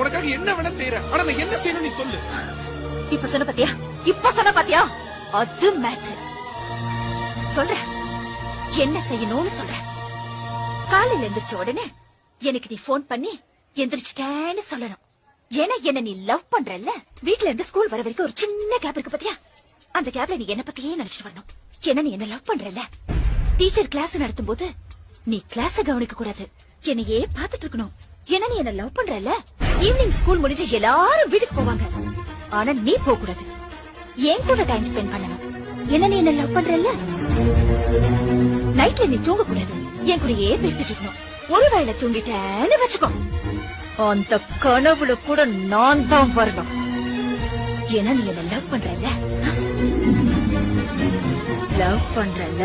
உனக்காக என்ன வேணா செய்யறேன். ஆனா நான் என்ன செய்யணும் நீ சொல்லு. இப்ப சொன்ன பாத்தியா அது மேட்ரு. சொல்ற என்ன செய்யணும்னு சொல்ற. காலையில எந்திரிச்ச உடனே எனக்கு நீ போன் பண்ணி எந்திரிச்சிட்டேன்னு சொல்லணும். ஏன்னா என்ன நீ லவ் பண்றல்ல. வீட்ல இருந்து ஸ்கூல் வர வரைக்கும் ஒரு சின்ன கேப் இருக்கு பாத்தியா, அந்த கேப்ல நீ என்ன பத்தியே நினைச்சிட்டு வரணும். ஏன்னா நீ என்ன லவ் பண்றல்ல. டீச்சர் கிளாஸ் நடத்தும் போது நீ கிளாஸ கவனிக்க கூடாது, என்னையே பாத்துட்டு இருக்கணும். ஏன்னா நீ என்ன லவ் பண்றல்ல. ஈவினிங் ஸ்கூல் முடிஞ்சு எல்லாரும் வீட்டுக்கு போவாங்க, ஆனா நீ போக கூடாது, என் கூட டைம் ஸ்பெண்ட் பண்ணணும். என்ன நீ என்ன லவ் பண்றல்ல. நைட்ல நீ தூங்க கூடாது, என் கூடயே பேசிட்டு இருக்கணும். ஒருவேளை தூங்கிட்டேன்னு வச்சுக்கோ, அந்த கனவுல கூட நான் தான் வரணும். ஏன்னா நீ என்ன லவ் பண்றல்ல. லவ் பண்றல்ல.